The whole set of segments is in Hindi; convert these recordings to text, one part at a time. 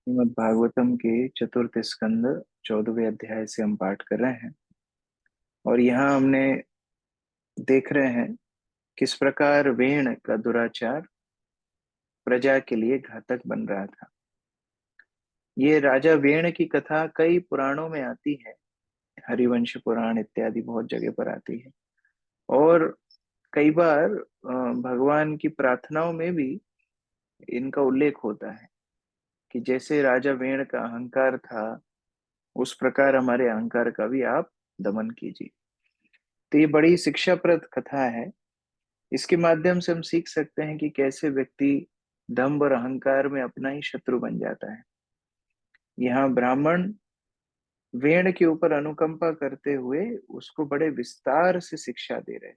श्रीमद् भागवतम के चतुर्थ स्कंद 14वें अध्याय से हम पाठ कर रहे हैं। और यहाँ हमने देख रहे हैं किस प्रकार वेण का दुराचार प्रजा के लिए घातक बन रहा था। ये राजा वेण की कथा कई पुराणों में आती है। हरिवंश पुराण इत्यादि बहुत जगह पर आती है। और कई बार भगवान की प्रार्थनाओं में भी इनका उल्लेख होता है कि जैसे राजा वेण का अहंकार था, उस प्रकार हमारे अहंकार का भी आप दमन कीजिए। तो ये बड़ी शिक्षाप्रद कथा है। इसके माध्यम से हम सीख सकते हैं कि कैसे व्यक्ति दंभ और अहंकार में अपना ही शत्रु बन जाता है। यहाँ ब्राह्मण वेण के ऊपर अनुकंपा करते हुए उसको बड़े विस्तार से शिक्षा दे रहे,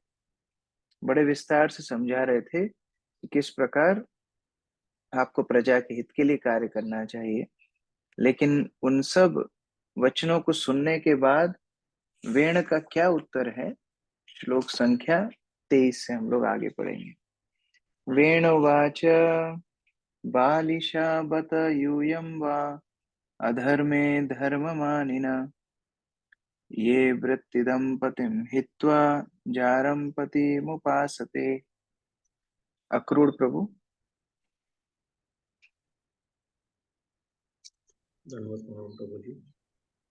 बड़े विस्तार से समझा रहे थे कि किस प्रकार आपको प्रजा के हित के लिए कार्य करना चाहिए। लेकिन उन सब वचनों को सुनने के बाद वेण का क्या उत्तर है, श्लोक संख्या 23 से हम लोग आगे पढ़ेंगे। वेणुवाच बालिशा बत यूयं वा अधर्मे धर्ममानिन ये वृत्तिदं पतिं हित्वा जारं पतिमुपासते। अक्रूर प्रभु। धन्यवाद प्रभु जी।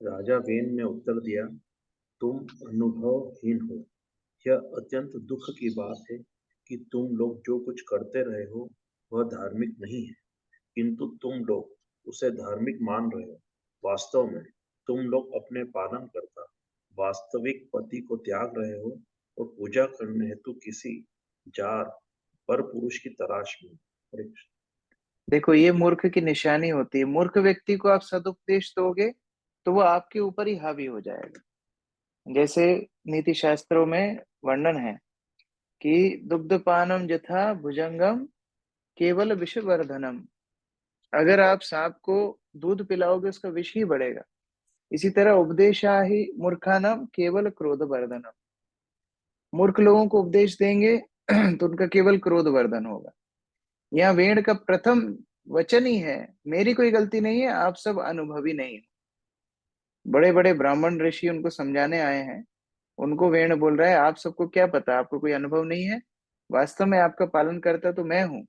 राजा वेन ने उत्तर दिया, तुम अनुभवहीन हो। यह अत्यंत दुख की बात है कि तुम लोग जो कुछ करते रहे हो वह धार्मिक नहीं है, किंतु तुम लोग उसे धार्मिक मान रहे हो। वास्तव में तुम लोग अपने पालन करता वास्तविक पति को त्याग रहे हो और पूजा करने हेतु किसी जार पर पुरुष की तलाश में। हरे कृष्ण। देखो, ये मूर्ख की निशानी होती है। मूर्ख व्यक्ति को आप सदुपदेश दोगे तो वो आपके ऊपर ही हावी हो जाएगा। जैसे नीति शास्त्रों में वर्णन है कि दुग्धपानम यथा भुजंगम केवल विषवर्धनम। अगर आप सांप को दूध पिलाओगे उसका विष ही बढ़ेगा। इसी तरह उपदेशा ही मूर्खानम केवल क्रोध वर्धनम। मूर्ख लोगों को उपदेश देंगे तो उनका केवल क्रोध वर्धन होगा। यहाँ वेण का प्रथम वचन ही है, मेरी कोई गलती नहीं है, आप सब अनुभवी नहीं हो। बड़े बड़े ब्राह्मण ऋषि उनको समझाने आए हैं। उनको वेण बोल रहा है, आप सबको क्या पता, आपको कोई अनुभव नहीं है। वास्तव में आपका पालन करता तो मैं हूँ।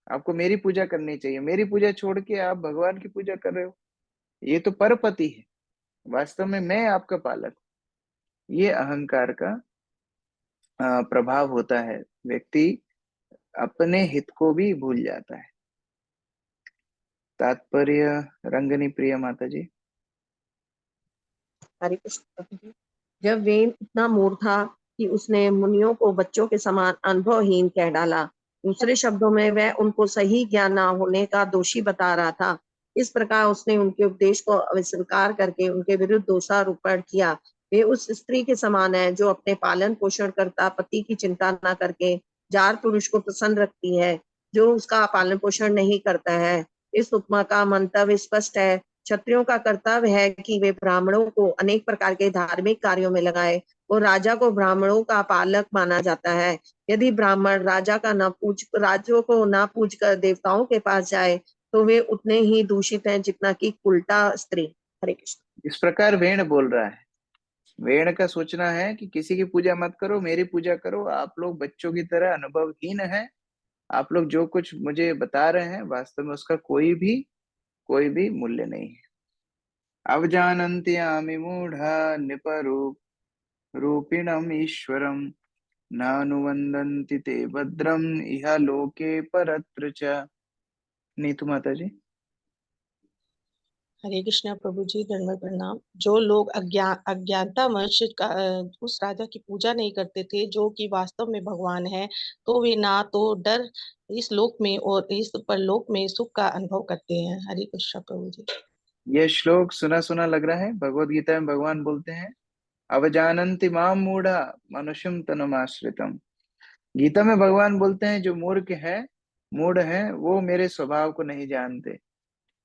आपको मेरी पूजा करनी चाहिए। मेरी पूजा छोड़ के आप भगवान की पूजा कर रहे हो। ये तो परपति है। वास्तव में मैं आपका पालक हूँ। ये अहंकार का प्रभाव होता है। व्यक्ति अपने हित को भी भूल जाता है। तात्पर्य रंगनी प्रिय माता जी। हरे कृष्ण प्रभु जी। जब वेन इतना मूर्ख था कि उसने मुनियों को बच्चों के समान अनुभवहीन कह डाला। दूसरे शब्दों में वह उनको सही ज्ञान न होने का दोषी बता रहा था। इस प्रकार उसने उनके उपदेश को अस्वीकार करके उनके विरुद्ध दोषारोपण किया। वे उस स्त्री के समान है जो अपने पालन पोषण करता पति की चिंता न करके जार पुरुष को प्रसन्न रखती है, जो उसका पालन पोषण नहीं करता है। इस उपमा का मंतव्य स्पष्ट है। क्षत्रियों का कर्तव्य है कि वे ब्राह्मणों को अनेक प्रकार के धार्मिक कार्यों में लगाए और राजा को ब्राह्मणों का पालक माना जाता है। यदि ब्राह्मण राजों को न पूज कर देवताओं के पास जाए तो वे उतने ही दूषित हैं जितना कि उल्टा स्त्री। हरे कृष्ण। इस प्रकार वेण बोल रहा है। वेण का सोचना है कि किसी की पूजा मत करो, मेरी पूजा करो। आप लोग बच्चों की तरह अनुभवहीन हैं। आप लोग जो कुछ मुझे बता रहे हैं वास्तव में उसका कोई भी मूल्य नहीं है। अवजानन्ति आमि मूढ़ा रूपिणम ईश्वरम नानुवन्दन्ति ते भद्रम इह लोके परत्र च। नीतू माता जी। हरे कृष्णा प्रभु जी, दंडवत प्रणाम। जो लोग अज्ञानतावश उस राजा की पूजा नहीं करते थे जो कि वास्तव में भगवान है, तो वे ना तो डर इस लोक में और इस परलोक में सुख का अनुभव करते हैं। हरे कृष्णा प्रभु जी। यह श्लोक सुना सुना लग रहा है। भगवत गीता में भगवान बोलते हैं, अवजानन्ति माम मूढ़ा मनुष्यम तनुमाश्रितम। गीता में भगवान बोलते हैं जो मूर्ख है, मूढ़ है, वो मेरे स्वभाव को नहीं जानते।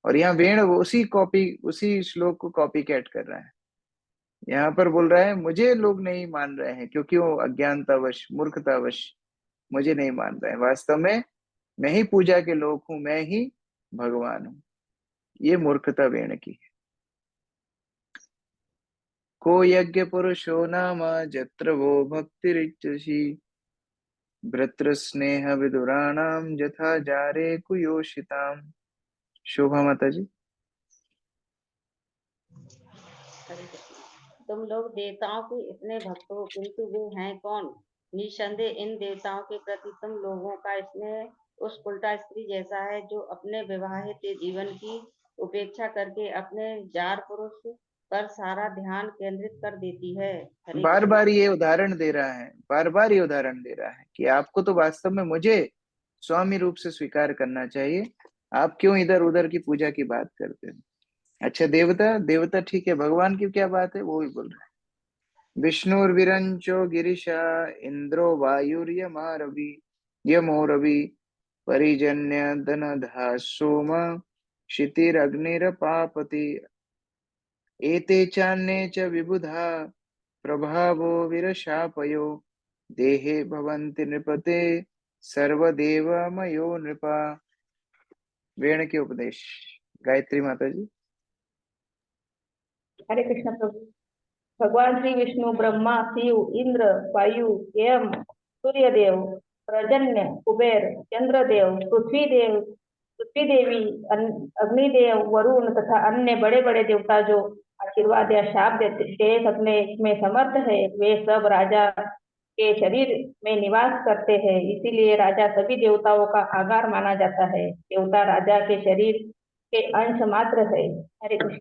और यहाँ वेण वो उसी श्लोक को कॉपी कैट कर रहा है। यहाँ पर बोल रहा है मुझे लोग नहीं मान रहे हैं क्योंकि वो अज्ञानतावश मूर्खतावश मुझे नहीं मान रहे हैं। वास्तव में मैं ही पूजा के लोग हूं, मैं ही भगवान हूं। ये मूर्खता वेण की है। को यज्ञ पुरुषो नाम जत्र वो भक्तिरिच्यसि भ्रतृ स्नेह विदुराणाम यथा जारे कुयोषिताम। शोभा माता जी। तुम लोग देवताओं के इतने भक्त हो, किंतु वे हैं कौन? निसंदेह इन देवताओं के प्रति तुम लोगों का स्नेह उस उल्टा स्त्री जैसा है जो अपने विवाहित जीवन की उपेक्षा करके अपने जार पुरुष पर सारा ध्यान केंद्रित कर देती है। हरे बार कृष्ण। बार ये उदाहरण दे रहा है, बार बार ये उदाहरण दे रहा है कि आपको तो वास्तव में मुझे स्वामी रूप से स्वीकार करना चाहिए, आप क्यों इधर उधर की पूजा की बात करते हैं। अच्छा, देवता देवता ठीक है, भगवान की क्या बात है, वो भी बोल रहा है। विष्णुर्विरंचो गिरिशा इंद्रो वायुर्यमा रवि यमो रवि परिजन्य धनधा सोम क्षितिरग्निरपापति एते चान्ये च विबुधा प्रभावो विरशापयो देहे भवन्ति नृपते सर्वदेवमयो नृपा। वेण के उपदेश। गायत्री माता जी। हरे कृष्ण प्रभु। भगवान श्री विष्णु ब्रह्मा, शिव, इंद्र, वायु, यम, सूर्यदेव, पर्जन्य, कुबेर, चंद्रदेव, पृथ्वी देवी, अग्निदेव, वरुण तथा अन्य बड़े बड़े देवता जो आशीर्वाद या शाप देते सकने में समर्थ है, वे सब राजा के शरीर में निवास करते हैं। इसीलिए राजा सभी देवताओं का आधार माना जाता है। देवता राजा के शरीर के अंश मात्र है। हरे कृष्ण।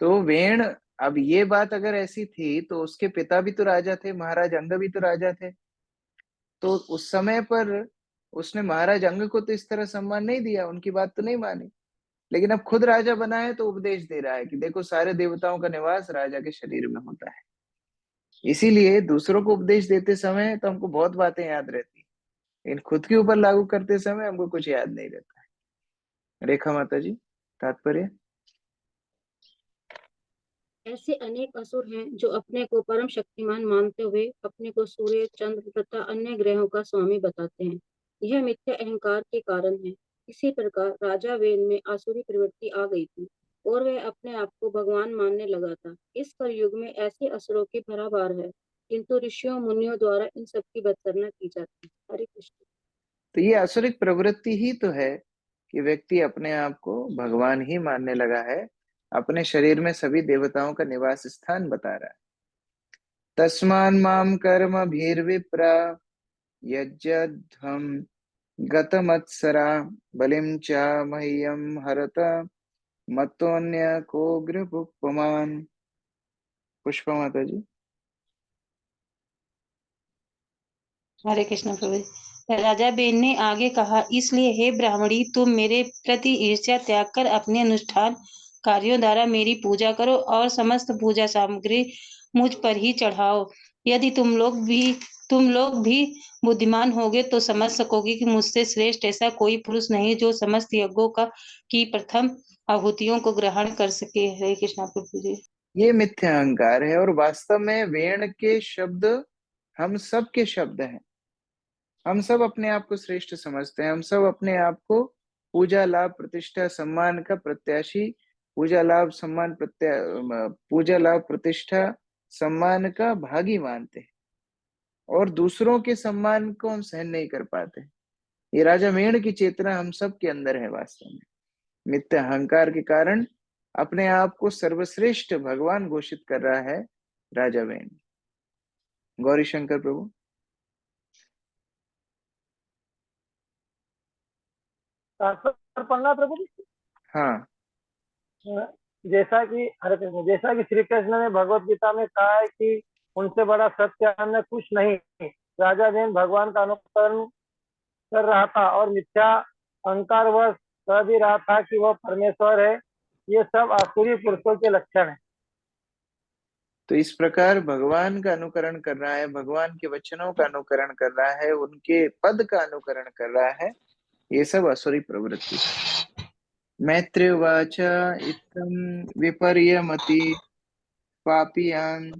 तो वेण, अब ये बात अगर ऐसी थी तो उसके पिता भी तो राजा थे, महाराज अंग भी तो राजा थे, तो उस समय पर उसने महाराज अंग को तो इस तरह सम्मान नहीं दिया, उनकी बात तो नहीं मानी। लेकिन अब खुद राजा बना है तो उपदेश दे रहा है कि देखो सारे देवताओं का निवास राजा के शरीर में होता है। इसीलिए दूसरों को उपदेश देते समय तो हमको बहुत बातें याद रहती है, लेकिन खुद के ऊपर लागू करते समय हमको कुछ याद नहीं रहता है। रेखा माता जी, तात्पर्य। ऐसे अनेक असुर हैं जो अपने को परम शक्तिमान मानते हुए अपने को सूर्य, चंद्र तथा अन्य ग्रहों का स्वामी बताते हैं। यह मिथ्या अहंकार के कारण है। इसी प्रकार राजा वेन में आसुरी प्रवृत्ति आ गई थी और वह अपने आप को भगवान मानने लगा था। इस कलयुग में ऐसे असुरों की भराभार है, किंतु ऋषियों मुनियों द्वारा इन सबकी बत्सरना की जाती है। हरे कृष्ण। तो ये आसुरिक प्रवृत्ति ही तो है कि व्यक्ति अपने आप को भगवान ही मानने लगा है, अपने शरीर में सभी देवताओं का निवास स्थान बता रहा है। तस्मान् माम कर्म भीर्विप्रा यज्जध्वम गतमत्सरा बलिम च मह्यम हरत मत्तोन्य को गृहपुपमान। पुष्पा माता जी। हरे कृष्ण प्रभु। राजा बेन ने आगे कहा, इसलिए हे ब्राह्मणी, तुम मेरे प्रति ईर्ष्या त्याग कर अपने अनुष्ठान कार्यों द्वारा मेरी पूजा करो और समस्त पूजा सामग्री मुझ पर ही चढ़ाओ। यदि तुम लोग भी बुद्धिमान होगे तो समझ सकोगे कि मुझसे श्रेष्ठ ऐसा कोई पुरुष नहीं जो समस्त यज्ञों की प्रथम आहुतियों को ग्रहण कर सके। हरे कृष्ण प्रभु जी। ये मिथ्या अहंकार है और वास्तव में वेण के शब्द हम सब के शब्द हैं। हम सब अपने आप को श्रेष्ठ समझते हैं, हम सब अपने आप को पूजा लाभ प्रतिष्ठा सम्मान का प्रत्याशी, पूजा लाभ प्रतिष्ठा सम्मान का भागी मानते हैं और दूसरों के सम्मान को हम सहन नहीं कर पाते। ये राजा मेण की चेतना हम सब के अंदर है। वास्तव में मिथ्या अहंकार के कारण अपने आप को सर्वश्रेष्ठ भगवान घोषित कर रहा है राजा वेण। गौरी शंकर प्रभु। पढ़ना प्रभु। हाँ। जैसा कि श्री कृष्ण ने भगवत गीता में कहा है कि उनसे बड़ा सत्य अन्य कुछ नहीं। राजा वेन भगवान का अनुकरण कर रहा था और मिथ्या अहंकार वह कह भी रहा था कि वह परमेश्वर है। ये सब आसुरी पुरुषों के लक्षण है। तो इस प्रकार भगवान का अनुकरण कर रहा है, भगवान के वचनों का अनुकरण कर रहा है, उनके पद का अनुकरण कर रहा है, ये सब असुरी प्रवृत्ति। मैत्रेवाच इत्थं विपर्यमति पापियान्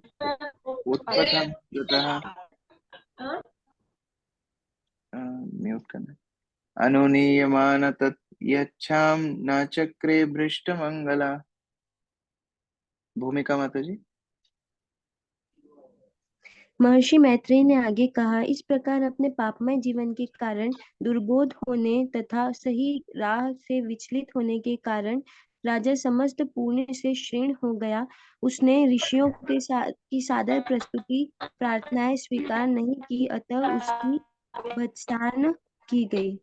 उत्पथं कृतः। म्यूट करना। अनुनीयमान तत् यच्छाम न चक्रे भ्रष्ट मंगला। भूमिका माता जी। महर्षि मैत्रेय ने आगे कहा, इस प्रकार अपने पापमय जीवन के कारण दुर्बोध होने तथा सही राह से विचलित होने के कारण राजा समस्त पुण्य से क्षीण हो गया। उसने ऋषियों के की सादर प्रस्तुति प्रार्थनाएं स्वीकार नहीं की, अतः उसकी भत्सान की गई।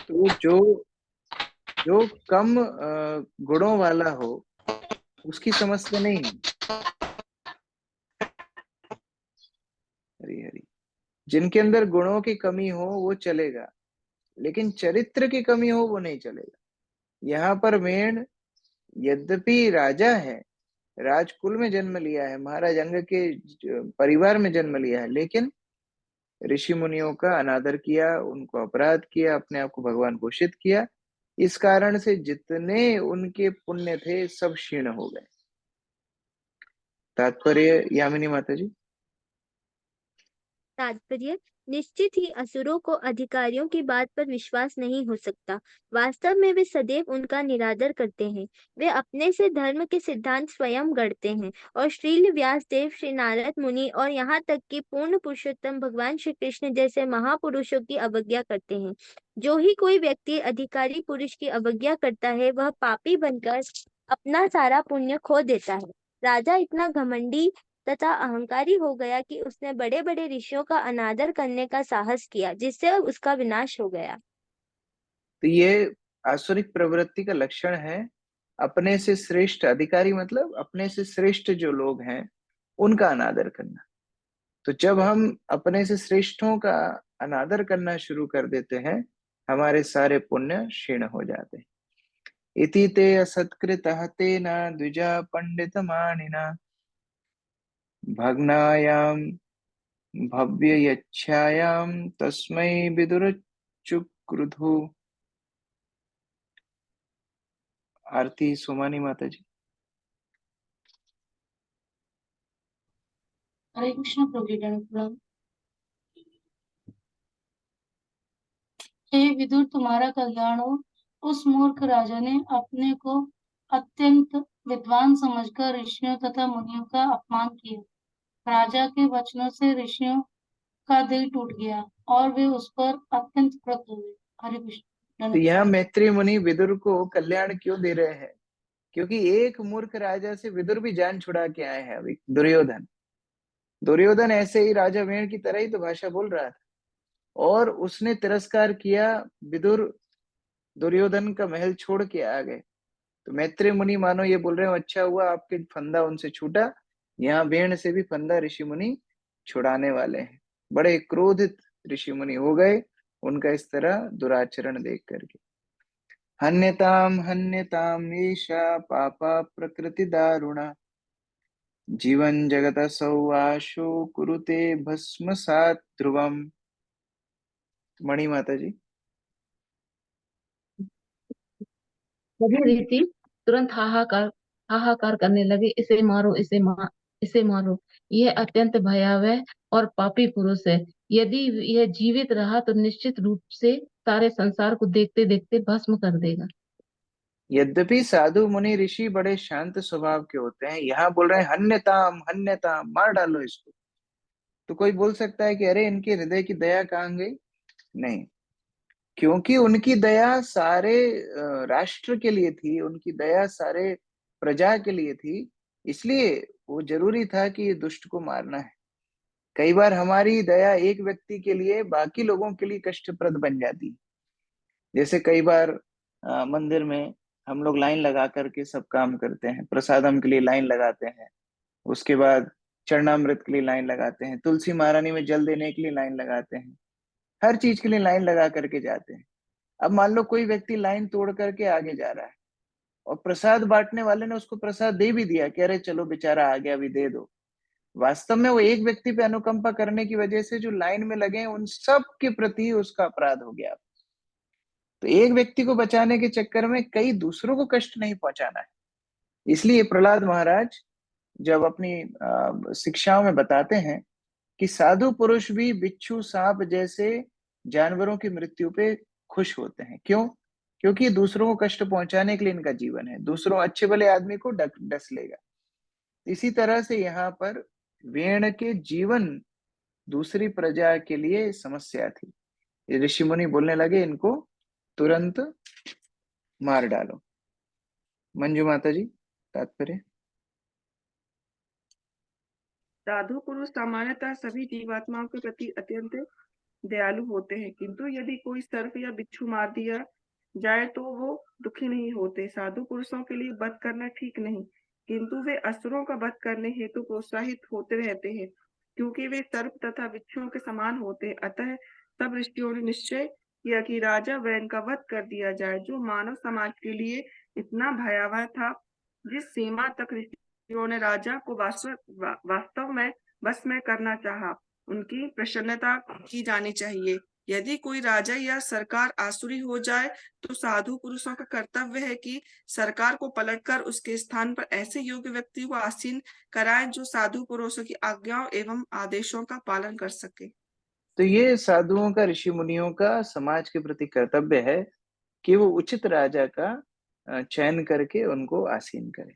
तो जो जो कम गुणों वाला हो उसकी समस्या नहीं है। हरी हरी। जिनके अंदर गुणों की कमी हो वो चलेगा, लेकिन चरित्र की कमी हो वो नहीं चलेगा। यहाँ पर वेण यद्यपि राजा है, राजकुल में जन्म लिया है, महाराज अंग के परिवार में जन्म लिया है, लेकिन ऋषि मुनियों का अनादर किया, उनको अपराध किया, अपने आप को भगवान घोषित किया। इस कारण से जितने उनके पुण्य थे सब क्षीण हो गए। तात्पर्य यामिनी माता जी। तात्पर्य, निश्चित ही असुरों को अधिकारियों की बात पर विश्वास नहीं हो सकता। वास्तव में वे सदैव उनका निरादर करते हैं। वे अपने से धर्म के सिद्धांत स्वयं गढ़ते हैं और श्रील व्यास देव, श्री नारद मुनि और यहाँ तक कि पूर्ण पुरुषोत्तम भगवान श्री कृष्ण जैसे महापुरुषों की अवज्ञा करते हैं। जो ही कोई व्यक्ति अधिकारी पुरुष की अवज्ञा करता है वह पापी बनकर अपना सारा पुण्य खो देता है। राजा इतना घमंडी तथा अहंकारी हो गया कि उसने बड़े बड़े ऋषियों का अनादर करने का साहस किया, जिससे उसका विनाश हो गया। तो ये आसुरिक प्रवृत्ति का लक्षण है। अपने से श्रेष्ठ अधिकारी मतलब अपने से श्रेष्ठ जो लोग हैं उनका अनादर करना। तो जब हम अपने से श्रेष्ठों का अनादर करना शुरू कर देते हैं, हमारे सारे पुण्य क्षीण हो जाते हैं। इति ते असत्कृतः तेन द्विजा पंडितमानिना भग्नायां भव्ययच्छायां तस्मै विदुरच्युक्रुधु। आरती सुमानी माता जी। हरे कृष्ण प्रभु। हे विदुर, तुम्हारा कल्याण हो। उस मूर्ख राजा ने अपने को अत्यंत विद्वान समझकर ऋषियों तथा मुनियों का अपमान किया। राजा के वचनों से ऋषियों का दिल टूट गया और वे उस पर अत्यंत क्रुद्ध हुए। हरे कृष्ण। तो यहाँ मैत्री मुनि विदुर को कल्याण क्यों दे रहे हैं? क्योंकि एक मूर्ख राजा से विदुर भी जान छुड़ा के आए हैं। अभी दुर्योधन दुर्योधन ऐसे ही राजा वेण की तरह ही तो भाषा बोल रहा था, और उसने तिरस्कार किया। विदुर दुर्योधन का महल छोड़ के आ गए। तो मैत्री मुनि मानो ये बोल रहे हो, अच्छा हुआ आपके फंदा उनसे छूटा, यहाँ वेण से भी फंदा ऋषि मुनि छुड़ाने वाले हैं। बड़े क्रोधित ऋषि मुनि हो गए उनका इस तरह दुराचरण देख करके। हन्यताम ईशा पापा प्रकृति दारुणा जीवन जगत सौवाशो कुरुते भस्मसात् ध्रुवम। मणि माता जी। सभी रीति तुरंत हाहाकार करने लगे, इसे मारो, इसे मारो। यह अत्यंत भयावह और पापी पुरुष है। यदि यह जीवित रहा तो निश्चित रूप से सारे संसार को देखते देखते भस्म कर देगा। यद्यपि साधु मुनि ऋषि बड़े शांत स्वभाव के होते हैं, यहाँ बोल रहे हैं हन्यताम, मार डालो इसको। तो कोई बोल सकता है कि अरे इनके हृदय की दया कहाँ गई? नहीं, क्योंकि उनकी दया सारे राष्ट्र के लिए थी, उनकी दया सारे प्रजा के लिए थी, इसलिए वो जरूरी था कि ये दुष्ट को मारना है। कई बार हमारी दया एक व्यक्ति के लिए बाकी लोगों के लिए कष्टप्रद बन जाती है। जैसे कई बार मंदिर में हम लोग लाइन लगा करके सब काम करते हैं, प्रसादम के लिए लाइन लगाते हैं, उसके बाद चरणामृत के लिए लाइन लगाते हैं, तुलसी महारानी में जल देने के लिए लाइन लगाते हैं, हर चीज के लिए लाइन लगा करके जाते हैं। अब मान लो कोई व्यक्ति लाइन तोड़ करके आगे जा रहा है और प्रसाद बांटने वाले ने उसको प्रसाद दे भी दिया कि अरे चलो बेचारा आ गया, अभी दे दो। वास्तव में वो एक व्यक्ति पे अनुकंपा करने की वजह से जो लाइन में लगे हैं उन सब के प्रति उसका अपराध हो गया। तो एक व्यक्ति को बचाने के चक्कर में कई दूसरों को कष्ट नहीं पहुंचाना है। इसलिए प्रहलाद महाराज जब अपनी शिक्षाओं में बताते हैं कि साधु पुरुष भी बिच्छू सांप जैसे जानवरों की मृत्यु पे खुश होते हैं। क्यों? क्योंकि दूसरों को कष्ट पहुंचाने के लिए इनका जीवन है, दूसरों अच्छे भले आदमी को डस लेगा। इसी तरह से यहाँ पर वेण के जीवन दूसरी प्रजा के लिए समस्या थी। ऋषि मुनि बोलने लगे इनको तुरंत मार डालो। मंजू माता जी तात्पर्य। साधु पुरुष सामान्यतः सभी जीवात्माओं के प्रति अत्यंत दयालु होते हैं, किंतु यदि कोई सर्प या बिच्छू मार दिया जाए तो वो दुखी नहीं होते। साधु पुरुषों के लिए वध करना ठीक नहीं, किंतु वे असुरों का वध करने हेतु प्रोत्साहित होते रहते हैं, क्योंकि वे सर्प तथा बिच्छुओं के समान होते हैं। अतः सब ऋषियों ने निश्चय किया कि राजा वैन का वध कर दिया जाए, जो मानव समाज के लिए इतना भयावह था। जिस सीमा तक ऋषियों ने राजा को वास्तव में बस में करना चाहा, उनकी प्रसन्नता की जानी चाहिए। यदि कोई राजा या सरकार आसुरी हो जाए तो साधु पुरुषों का कर्तव्य है कि सरकार को पलटकर उसके स्थान पर ऐसे योग्य व्यक्ति को आसीन कराएं जो साधु पुरुषों की आज्ञाओं एवं आदेशों का पालन कर सके। तो ये साधुओं का, ऋषि मुनियों का समाज के प्रति कर्तव्य है कि वो उचित राजा का चयन करके उनको आसीन करे।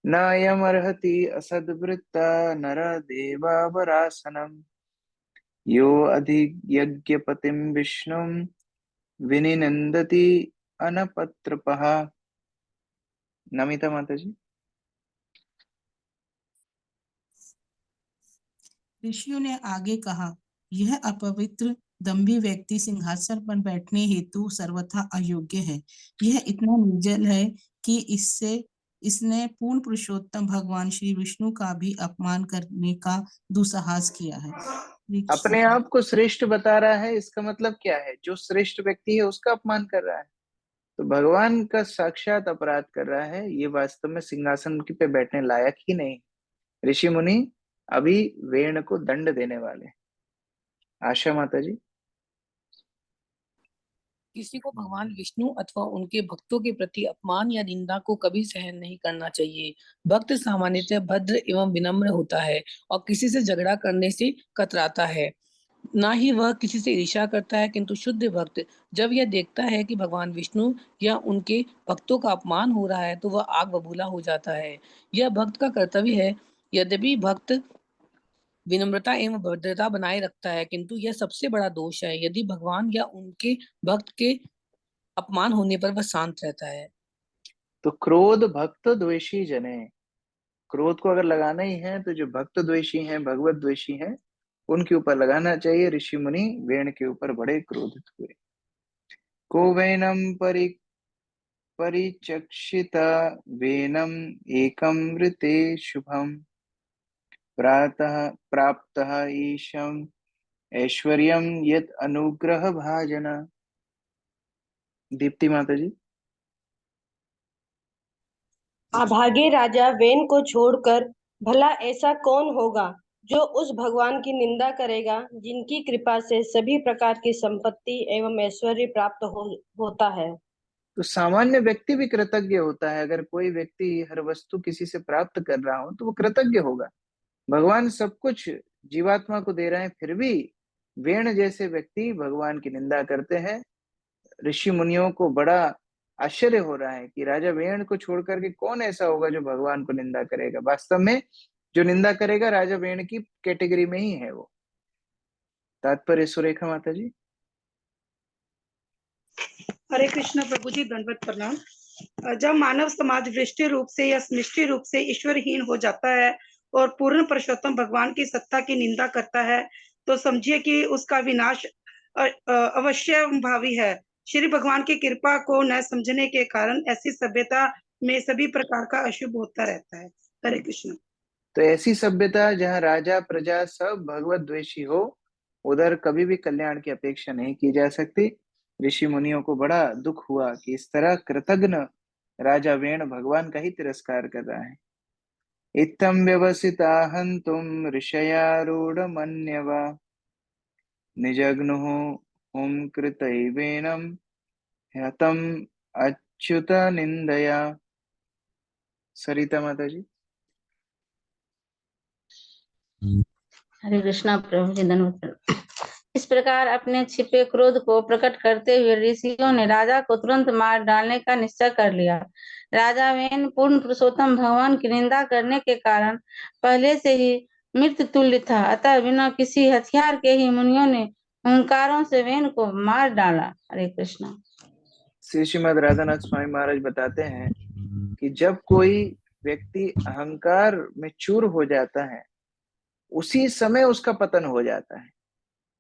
नायमर्हति असद्वृत्ता नर देवावरासनम यो अधियज्ञपतिं विष्णुं विनिनन्दति अनपत्रपः। नमिता माता जी। ऋषियों ने आगे कहा, यह अपवित्र दंभी व्यक्ति सिंहासन पर बैठने हेतु सर्वथा अयोग्य है। यह इतना निर्जल है कि इसने पूर्ण पुरुषोत्तम भगवान श्री विष्णु का भी अपमान करने का दुस्साहस किया है। अपने आप को श्रेष्ठ बता रहा है, इसका मतलब क्या है? जो श्रेष्ठ व्यक्ति है उसका अपमान कर रहा है, तो भगवान का साक्षात अपराध कर रहा है। ये वास्तव में सिंहासन पे बैठने लायक ही नहीं। ऋषि मुनि अभी वेण को दंड देने वाले। आशा माता जी। किसी को भगवान विष्णु अथवा उनके भक्तों के प्रति अपमान या निंदा को कभी सहन नहीं करना चाहिए। भक्त सामान्यतः भद्र एवं विनम्र होता है और किसी से झगड़ा करने से कतराता है, ना ही वह किसी से ईर्ष्या करता है। किंतु शुद्ध भक्त जब यह देखता है कि भगवान विष्णु या उनके भक्तों का अपमान हो रहा है तो वह आग बबूला हो जाता है। यह भक्त का कर्तव्य है। यद्यपि भक्त विनम्रता एवं भद्रता बनाए रखता है, किंतु यह सबसे बड़ा दोष है यदि भगवान या उनके भक्त के अपमान होने पर वह शांत रहता है। तो क्रोध भक्त द्वेषी जने, क्रोध को अगर लगाना ही है तो जो भक्त द्वेषी हैं, भगवत द्वेषी हैं, उनके ऊपर लगाना चाहिए। ऋषि मुनि वेण के ऊपर बड़े क्रोधित हुए। को वैनम परिचक्षिता वेनम एकम ऋते शुभम प्रातः प्राप्तः ईशम ऐश्वर्यम यत अनुग्रह भाजन। दीप्ति माता जी। अभागे राजा वेन को छोड़कर भला ऐसा कौन होगा जो उस भगवान की निंदा करेगा जिनकी कृपा से सभी प्रकार की संपत्ति एवं ऐश्वर्य प्राप्त होता है। तो सामान्य व्यक्ति भी कृतज्ञ होता है। अगर कोई व्यक्ति हर वस्तु किसी से प्राप्त कर रहा हो तो वो कृतज्ञ होगा। भगवान सब कुछ जीवात्मा को दे रहे हैं, फिर भी वेण जैसे व्यक्ति भगवान की निंदा करते हैं। ऋषि मुनियों को बड़ा आश्चर्य हो रहा है कि राजा वेण को छोड़ करके कौन ऐसा होगा जो भगवान को निंदा करेगा। वास्तव में जो निंदा करेगा राजा वेण की कैटेगरी में ही है वो। तात्पर्य सुरेखा माता जी। हरे कृष्ण प्रभु जी, दंडवत प्रणाम। जब मानव समाज वृष्टि रूप से या निष्ठि रूप से ईश्वरहीन हो जाता है और पूर्ण पुरुषोत्तम भगवान की सत्ता की निंदा करता है तो समझिए कि उसका विनाश अवश्य भावी है। श्री भगवान की कृपा को न समझने के कारण ऐसी सभ्यता में सभी प्रकार का अशुभ होता रहता है। हरे कृष्ण। तो ऐसी सभ्यता जहाँ राजा प्रजा सब भगवत द्वेषी हो, उधर कभी भी कल्याण की अपेक्षा नहीं की जा सकती। ऋषि मुनियों को बड़ा दुख हुआ कि इस तरह कृतघ्न राजा वेण भगवान का ही तिरस्कार कर रहा है। इत्थं व्यवसिता हन्तुं ऋषयारूढ़ मन्यवा निजग्नुः हुं कृतैवेनं हतम अच्युत निंदया। सरिता माता जी। हरे कृष्णा प्रभु जी, धन्यवाद। इस प्रकार अपने छिपे क्रोध को प्रकट करते हुए ऋषियों ने राजा को तुरंत मार डालने का निश्चय कर लिया। राजा वेन पूर्ण पुरुषोत्तम भगवान की निंदा करने के कारण पहले से ही मृत्यु तुल्य था, अतः बिना किसी हथियार के ही मुनियों ने हुंकारों से वेन को मार डाला। हरे कृष्णा। श्री श्रीमद राधानाथ स्वामी महाराज बताते हैं कि जब कोई व्यक्ति अहंकार में चूर हो जाता है, उसी समय उसका पतन हो जाता है।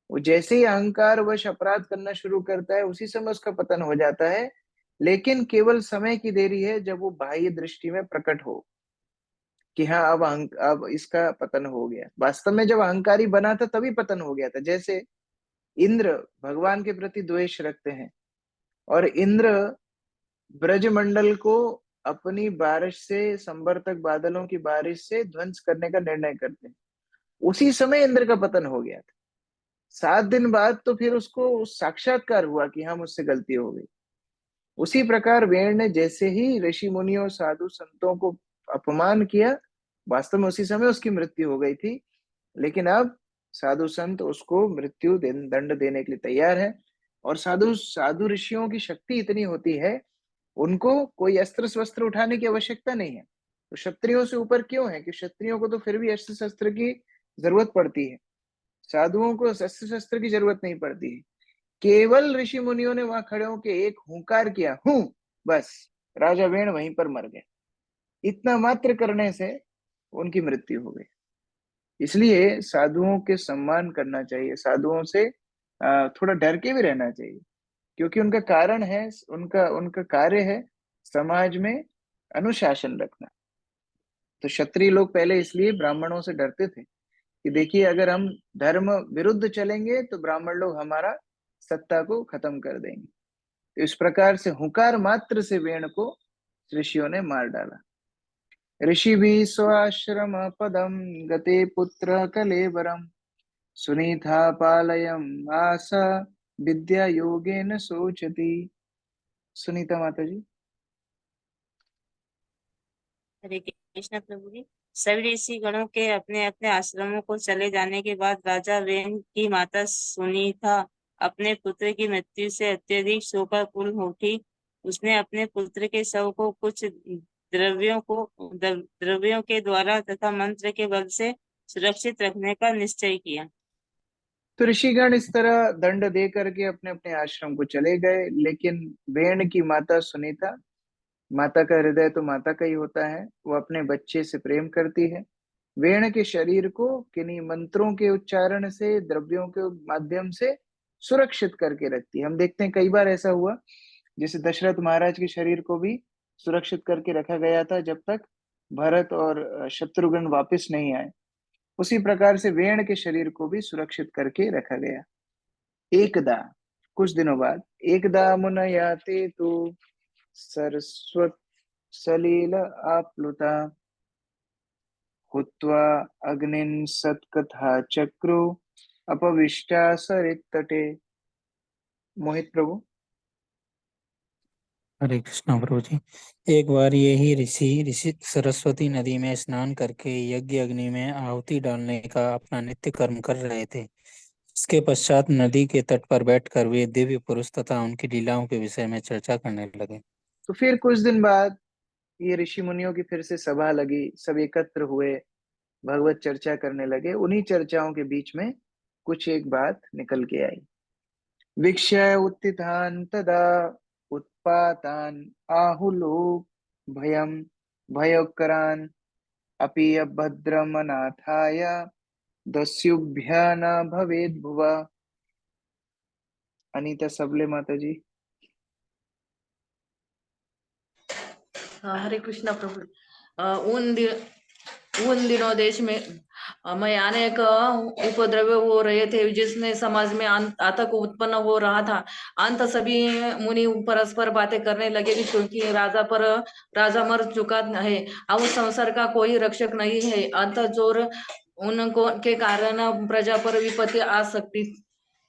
वो जैसे ही अहंकार वश अपराध करना शुरू करता है, उसी समय उसका पतन हो जाता है, लेकिन केवल समय की देरी है जब वो बाह्य दृष्टि में प्रकट हो कि हाँ अब इसका पतन हो गया। वास्तव में जब अहंकारी बना था तभी पतन हो गया था। जैसे इंद्र भगवान के प्रति द्वेष रखते हैं और इंद्र ब्रजमंडल को अपनी बारिश से, संवर्तक बादलों की बारिश से ध्वंस करने का निर्णय करते हैं, उसी समय इंद्र का पतन हो गया था। 7 दिन बाद तो फिर उसको साक्षात्कार हुआ कि हाँ मुझसे गलती हो गई। उसी प्रकार वेण ने जैसे ही ऋषि मुनियों साधु संतों को अपमान किया, वास्तव में उसी समय उसकी मृत्यु हो गई थी, लेकिन अब साधु संत उसको मृत्यु दंड देने के लिए तैयार है। और साधु ऋषियों की शक्ति इतनी होती है, उनको कोई अस्त्र शस्त्र उठाने की आवश्यकता नहीं है। तो क्षत्रियों से ऊपर क्यों है कि क्षत्रियों को तो फिर भी अस्त्र शस्त्र की जरूरत पड़ती है, साधुओं को अस्त्र शस्त्र की जरूरत नहीं पड़ती है। केवल ऋषि मुनियों ने वहां खड़े होकर एक हुंकार किया, हूं, बस राजा वेण वहीं पर मर गए। इतना मात्र करने से उनकी मृत्यु हो गई। इसलिए साधुओं के सम्मान करना चाहिए, साधुओं से थोड़ा डर के भी रहना चाहिए, क्योंकि उनका कारण है, उनका उनका कार्य है समाज में अनुशासन रखना। तो क्षत्रिय लोग पहले इसलिए ब्राह्मणों से डरते थे कि देखिए अगर हम धर्म विरुद्ध चलेंगे तो ब्राह्मण लोग हमारा सत्ता को खत्म कर देंगे। तो इस प्रकार से हुंकार मात्र से वेण को ऋषियों ने मार डाला। ऋषि भी स्वाश्रम पदम गते पुत्र कलेवरम सुनीता पालयम आसा विद्या योगेन सोचती। सुनीता माता जी। हरे कृष्ण प्रभु जी। सभी ऋषि गणों के अपने अपने आश्रमों को चले जाने के बाद राजा वेन की माता सुनीता अपने पुत्र की मृत्यु से अत्यधिक शोकाकुल हो उठी। उसने अपने पुत्र के शव को कुछ द्रव्यों के द्वारा तथा मंत्र के बल से सुरक्षित रखने का निश्चय किया। तो ऋषिगण इस तरह दंड दे करके अपने अपने आश्रम को चले गए, लेकिन वेण की माता सुनीता, माता का हृदय तो माता का ही होता है, वो अपने बच्चे से प्रेम करती है। वेण के शरीर को किन्हीं मंत्रों के उच्चारण से, द्रव्यों के माध्यम से सुरक्षित करके रखती है। हम देखते हैं कई बार ऐसा हुआ, जैसे दशरथ महाराज के शरीर को भी सुरक्षित करके रखा गया था जब तक भरत और शत्रुघ्न वापस नहीं आए। उसी प्रकार से वेण के शरीर को भी सुरक्षित करके रखा गया। एकदा, कुछ दिनों बाद, एकदा मुनयाते तो सरस्वत सलील आप्लुता हुत्वा अग्निन सत्कथा चक्रो अपविष्टा सरित्तटे। मोहित प्रभु। हरे कृष्ण प्रभु जी। एक बार यही ऋषि सरस्वती नदी में स्नान करके यज्ञ अग्नि में आहुति डालने का अपना नित्य कर्म कर रहे थे। इसके पश्चात नदी के तट पर बैठकर वे दिव्य पुरुष तथा उनकी लीलाओं के विषय में चर्चा करने लगे। तो फिर कुछ दिन बाद ये ऋषि मुनियों की फिर से सभा लगी, सब एकत्र हुए, भगवत चर्चा करने लगे। उन्हीं चर्चाओं के बीच में कुछ एक बात निकल के आई। वीक्ष्य उत्थितान् तदा उत्पातान् आहुलोक भयं भयोत्करान् अपि अभद्रमनाथाय दस्युभ्य न भवेद भुवा। अनीता सबले माता जी। हरे कृष्णा प्रभु। उन दिनों देश में अनेक उपद्रव हो रहे थे, जिसने समाज में आतंक उत्पन्न हो रहा था। अंत सभी मुनि परस्पर बातें करने लगे कि क्योंकि राजा मर चुका है, अब उस संसार का कोई रक्षक नहीं है, अंत जोर उनको के कारण प्रजा पर विपत्ति आ सकती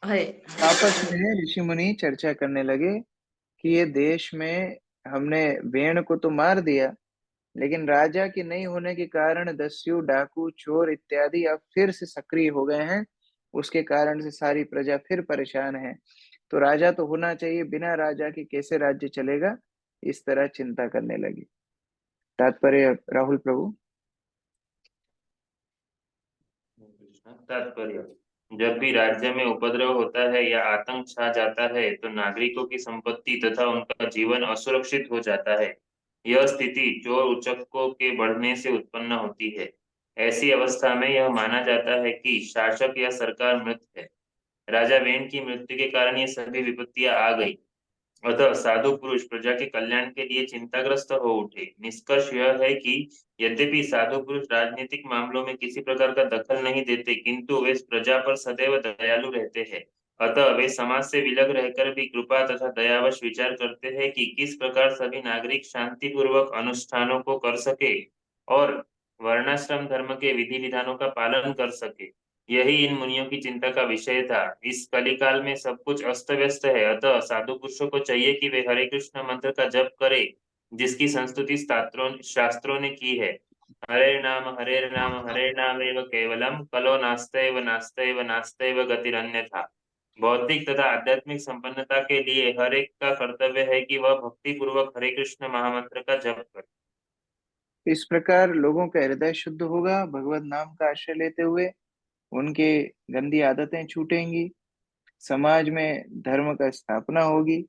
है। आपस में ऋषि मुनि चर्चा करने लगे कि ये देश में हमने वेण को तो मार दिया, लेकिन राजा के नहीं होने के कारण दस्यु, डाकू, चोर इत्यादि अब फिर से सक्रिय हो गए हैं उसके कारण से सारी प्रजा फिर परेशान है। तो राजा तो होना चाहिए, बिना राजा के कैसे राज्य चलेगा, इस तरह चिंता करने लगी। तात्पर्य राहुल प्रभु। तात्पर्य, जब भी राज्य में उपद्रव होता है या आतंक छा जाता है तो नागरिकों की संपत्ति तथा उनका जीवन असुरक्षित हो जाता है। यह स्थिति चोर उचक्कों के बढ़ने से उत्पन्न होती है। ऐसी अवस्था में यह माना जाता है कि शासक या सरकार मृत है। राजा वेन की मृत्यु के कारण ये सभी विपत्तियां आ गई। अतः साधु पुरुष प्रजा के कल्याण के लिए चिंताग्रस्त हो उठे। निष्कर्ष यह है कि यद्यपि साधु पुरुष राजनीतिक मामलों में किसी प्रकार का दखल नहीं देते, किंतु वे प्रजा पर सदैव दयालु रहते हैं। अतः वे समाज से विलग रहकर भी कृपा तथा दयावश विचार करते हैं कि किस प्रकार सभी नागरिक शांति पूर्वक अनुष्ठानों को कर सके और वर्णाश्रम धर्म के विधि विधानों का पालन कर सके। यही इन मुनियों की चिंता का विषय था। इस कलिकाल में सब कुछ अस्त व्यस्त है, अतः साधु पुरुषों को चाहिए कि वे हरे कृष्ण मंत्र का जप करें, जिसकी संस्तुति शास्त्रों ने की है। हरे नाम एव केवलम कलो नास्तेव नास्तेव नास्तेव गतिरन्यथा। बौद्धिक तथा आध्यात्मिक संपन्नता के लिए हर एक का कर्तव्य है कि वह भक्ति पूर्वक हरे कृष्ण महामंत्र का जप करे। इस प्रकार लोगों का हृदय शुद्ध होगा, भगवत नाम का आश्रय लेते हुए उनके गंदी आदतें छूटेंगी, समाज में धर्म का स्थापना होगी।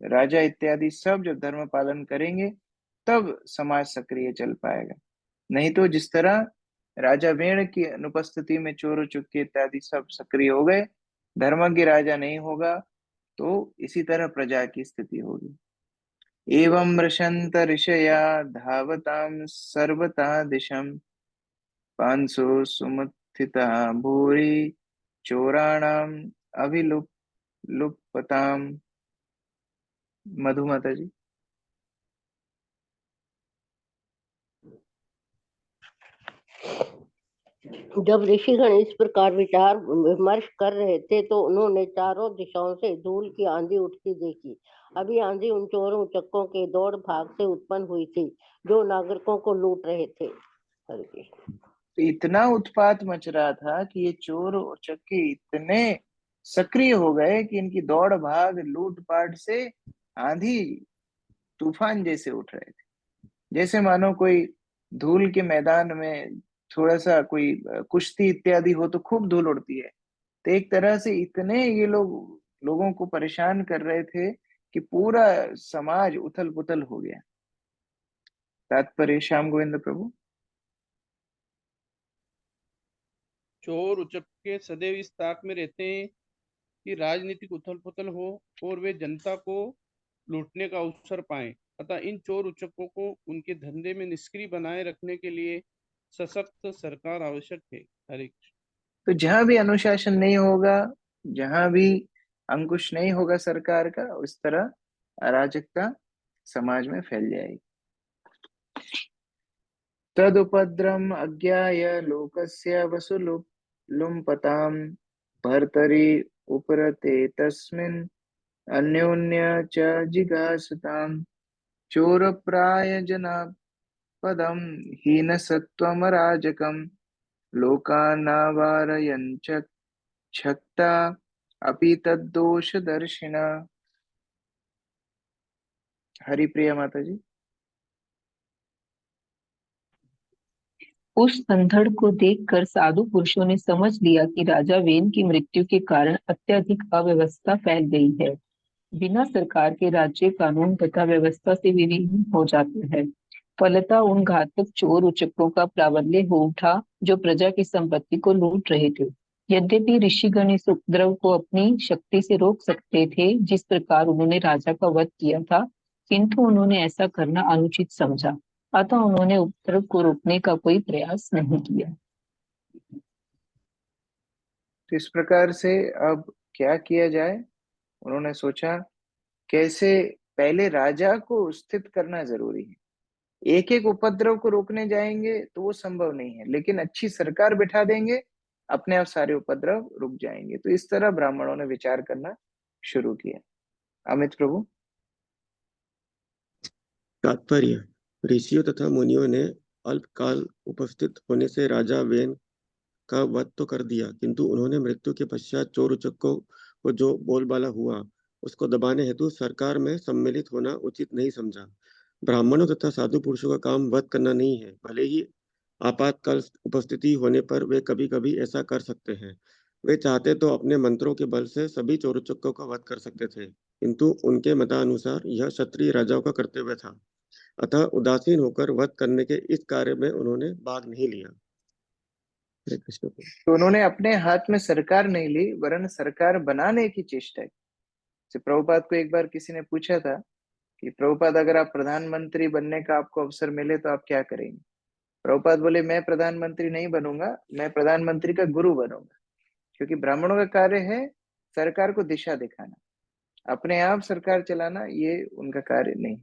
राजा इत्यादि सब जब धर्म पालन करेंगे तब समाज सक्रिय चल पाएगा। नहीं तो जिस तरह राजा वेण की अनुपस्थिति में चोर चुक्के इत्यादि सब सक्रिय हो गए, धर्मज्ञ राजा नहीं होगा, तो इसी तरह प्रजा की स्थिति होगी। एवं रशंत ऋषया धावताम सर्वता दिशम पांसो सुमुत्थिता भूरि चोराणाम अभिलुप्ताम। मधुमाता जी। जब ऋषिगण इस प्रकार विचार विमर्श कर रहे थे तो उन्होंने चारों दिशाओं से धूल की आंधी उठती देखी। अभी आंधी उन चोरों उचक्कों के दौड़ भाग से उत्पन्न हुई थी जो नागरिकों को लूट रहे थे। हरे कृष्ण। इतना उत्पात मच रहा था कि ये चोर और चक्के इतने सक्रिय हो गए कि इनकी दौड़ भाग लूटपाट से आंधी तूफान जैसे उठ रहे थे। जैसे मानो कोई धूल के मैदान में थोड़ा सा कोई कुश्ती इत्यादि हो तो खूब धूल उड़ती है, तो एक तरह से इतने ये लोगों को परेशान कर रहे थे कि पूरा समाज उथल पुथल हो गया। तात्पर्य श्याम गोविंद प्रभु। चोर उचक्के सदैव इस ताक में रहते हैं कि राजनीतिक उथल पुथल हो और वे जनता को लूटने का अवसर पाएं। अतः इन चोर उचक्कों को उनके धंधे में निष्क्रिय बनाए रखने के लिए सशक्त सरकार आवश्यक है। हरे कृष्ण। तो जहां भी अनुशासन नहीं होगा, जहां भी अंकुश नहीं होगा सरकार का, उस तरह अराजकता समाज में फैल जाएगी। तदुपद्रम अज्ञाय लोकस्य वसुलुम्पताम भर्तरि उपरते तस्मिन् अन्योन्य च जिगासताम चोरप्राय जना पदम हीनसत्वमराजकम लोकानावारयन् शक्ता अपि तद्दोषदर्शिना। हरिप्रिया माता जी। उस अंधड़ को देखकर साधु पुरुषों ने समझ लिया कि राजा वेन की मृत्यु के कारण अत्यधिक अव्यवस्था फैल गई है। बिना सरकार के राज्य कानून तथा व्यवस्था से विलीन हो जाता है। फलतः उन घातक चोर उचक्कों का प्राबल्य हो उठा जो प्रजा की संपत्ति को लूट रहे थे। यद्यपि ऋषिगण इस उपद्रव को अपनी शक्ति से रोक सकते थे, जिस प्रकार उन्होंने राजा का वध किया था, किंतु उन्होंने ऐसा करना अनुचित समझा। अतः उन्होंने उपद्रव को रोकने का कोई प्रयास नहीं किया। तो इस प्रकार से अब क्या किया जाए, उन्होंने सोचा कैसे पहले राजा को स्थित करना जरूरी है। एक एक उपद्रव को रोकने जाएंगे तो वो संभव नहीं है, लेकिन अच्छी सरकार बिठा देंगे, अपने आप सारे उपद्रव रुक जाएंगे। तो इस तरह ब्राह्मणों ने विचार करना शुरू किया। अमित प्रभु। तात्पर्य, ऋषियों तथा मुनियों ने अल्पकाल उपस्थित होने से राजा वेन का वध तो कर दिया, किंतु उन्होंने मृत्यु के पश्चात चोर उचक्कों को जो बोलबाला हुआ उसको दबाने हेतु सरकार में सम्मिलित होना उचित नहीं समझा। ब्राह्मणों तथा साधु पुरुषों का काम वध करना नहीं है, भले ही आपातकाल उपस्थिति होने पर वे कभी कभी ऐसा कर सकते हैं। वे चाहते तो अपने मंत्रों के बल से सभी चोर उचक्कों का वध कर सकते थे, किंतु उनके मतानुसार यह क्षत्रिय राजाओं का कर्तव्य था, अतः उदासीन होकर वध करने के इस कार्य में उन्होंने भाग नहीं लिया। हरे कृष्ण। तो उन्होंने अपने हाथ में सरकार नहीं ली, वरन सरकार बनाने की चेष्टा की। जैसे प्रभुपाद को एक बार किसी ने पूछा था कि प्रभुपाद, अगर आप प्रधानमंत्री बनने का आपको अवसर मिले तो आप क्या करेंगे? प्रभुपाद बोले, मैं प्रधानमंत्री नहीं बनूंगा, मैं प्रधानमंत्री का गुरु बनूंगा, क्योंकि ब्राह्मणों का कार्य है सरकार को दिशा दिखाना, अपने आप सरकार चलाना ये उनका कार्य नहीं।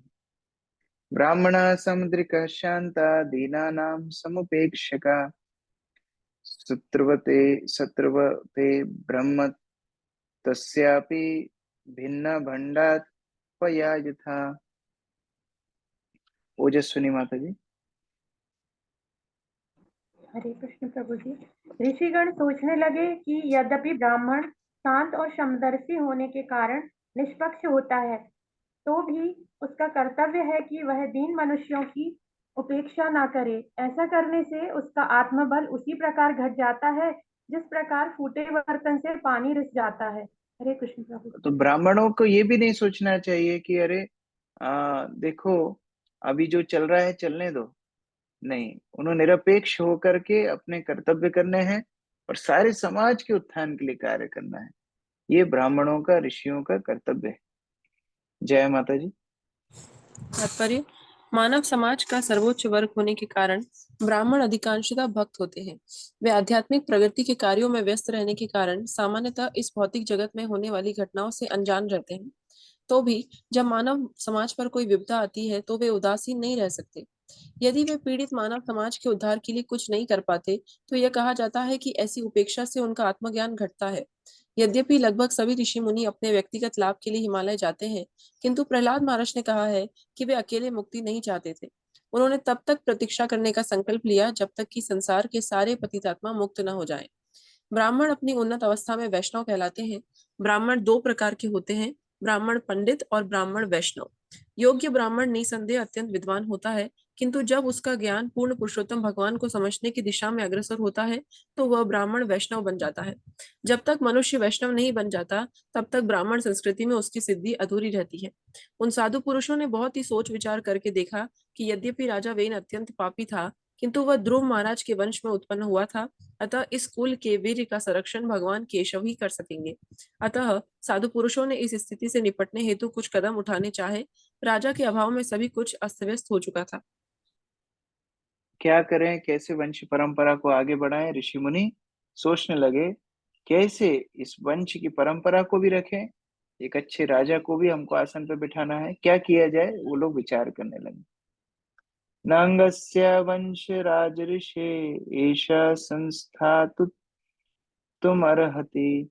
ब्राह्मण समुद्रिक शांता दीनानाम समुपेक्षका शत्रुवते ब्रह्म तस्यापि भिन्न भंडात पया यथा। ओजस्विनी माता जी। हरे कृष्ण प्रभु जी। ऋषिगण सोचने लगे कि यद्यपि ब्राह्मण शांत और समदर्शी होने के कारण निष्पक्ष होता है, तो भी उसका कर्तव्य है कि वह दीन मनुष्यों की उपेक्षा ना करे। ऐसा करने से उसका आत्मबल उसी प्रकार घट जाता है जिस प्रकार फूटे बर्तन से पानी रिस जाता है। हरे कृष्ण प्रभु। तो ब्राह्मणों को ये भी नहीं सोचना चाहिए कि अरे देखो अभी जो चल रहा है चलने दो, नहीं, उन्होंने निरपेक्ष होकर के अपने कर्तव्य करने हैं और सारे समाज के उत्थान के लिए कार्य करना है। ये ब्राह्मणों का, ऋषियों का कर्तव्य है। जय माता जी। तात्पर्य, मानव समाज का सर्वोच्च वर्ग होने के कारण ब्राह्मण अधिकांशतः भक्त होते हैं। वे आध्यात्मिक प्रगति के कार्यों में व्यस्त रहने के कारण सामान्यतः इस भौतिक जगत में होने वाली घटनाओं से अनजान रहते हैं। तो भी जब मानव समाज पर कोई विपदा आती है तो वे उदासीन नहीं रह सकते। यदि वे पीड़ित मानव समाज के उद्धार के लिए कुछ नहीं कर पाते तो यह कहा जाता है कि ऐसी उपेक्षा से उनका आत्मज्ञान घटता है। यद्यपि लगभग सभी ऋषि मुनि अपने व्यक्तिगत लाभ के लिए हिमालय जाते हैं, किंतु प्रहलाद महाराज ने कहा है कि वे अकेले मुक्ति नहीं चाहते थे। उन्होंने तब तक प्रतीक्षा करने का संकल्प लिया जब तक कि संसार के सारे पतितात्मा मुक्त न हो जाएं। ब्राह्मण अपनी उन्नत अवस्था में वैष्णव कहलाते हैं। ब्राह्मण दो प्रकार के होते हैं, ब्राह्मण पंडित और ब्राह्मण वैष्णव। योग्य ब्राह्मण निसंदेह अत्यंत विद्वान होता है, किंतु जब उसका ज्ञान पूर्ण पुरुषोत्तम भगवान को समझने की दिशा में अग्रसर होता है तो वह ब्राह्मण वैष्णव बन जाता है। जब तक मनुष्य वैष्णव नहीं बन जाता तब तक ब्राह्मण संस्कृति में उसकी सिद्धि अधूरी रहती है। उन साधु पुरुषों ने बहुत ही सोच विचार करके देखा कि यद्यपि राजा वेन अत्यंत पापी था, किंतु वह ध्रुव महाराज के वंश में उत्पन्न हुआ था, अतः इस कुल के वीर्य का संरक्षण भगवान केशव ही कर सकेंगे। अतः साधु पुरुषों ने इस स्थिति से निपटने हेतु कुछ कदम उठाने चाहे। राजा के अभाव में सभी कुछ अस्त व्यस्त हो चुका था। क्या करें, कैसे वंश परंपरा को आगे बढ़ाएं? ऋषि मुनि सोचने लगे कैसे इस वंश की परंपरा को भी रखें, एक अच्छे राजा को भी हमको आसन पर बिठाना है, क्या किया जाए? वो लोग विचार करने लगे। नांगस्य वंश राजऋषे एषा संस्थातु तुमर्हति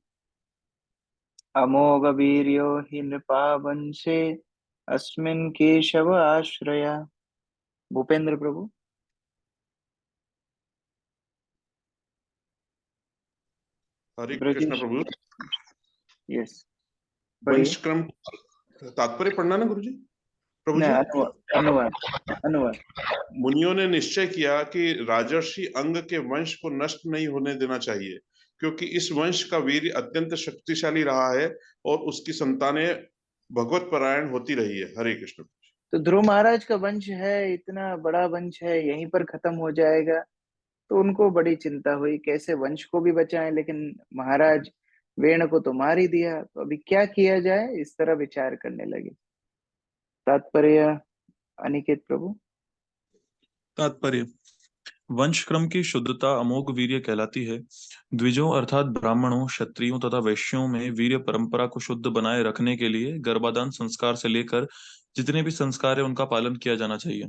अमोघ वीर्यो हि नृपा वंशे अस्मिन् केशव आश्रया। भूपेंद्र प्रभु। हरे कृष्ण प्रभु। यस, वंश क्रम तात्पर्य पढ़ना ना गुरुजी। प्रभु जी, अनुवाद। मुनियों ने निश्चय किया कि राजर्षि अंग के वंश को नष्ट नहीं होने देना चाहिए, क्योंकि इस वंश का वीर अत्यंत शक्तिशाली रहा है और उसकी संतानें भगवत परायण होती रही है। हरे कृष्ण। तो ध्रुव महाराज का वंश है, इतना बड़ा वंश है, यहीं पर खत्म हो जाएगा, तो उनको बड़ी चिंता हुई कैसे वंश को भी बचाएं, लेकिन महाराज वेण को तो मार ही दिया, तो अभी क्या किया जाए, इस तरह विचार करने लगे। तात्पर्य अनिकेत प्रभु। तात्पर्य, वंश क्रम की शुद्धता अमोघ वीर्य कहलाती है। द्विजों अर्थात ब्राह्मणों, क्षत्रियों तथा वैश्यों में वीर्य परंपरा को शुद्ध बनाए रखने के लिए गर्भाधान संस्कार से लेकर जितने भी संस्कार है उनका पालन किया जाना चाहिए।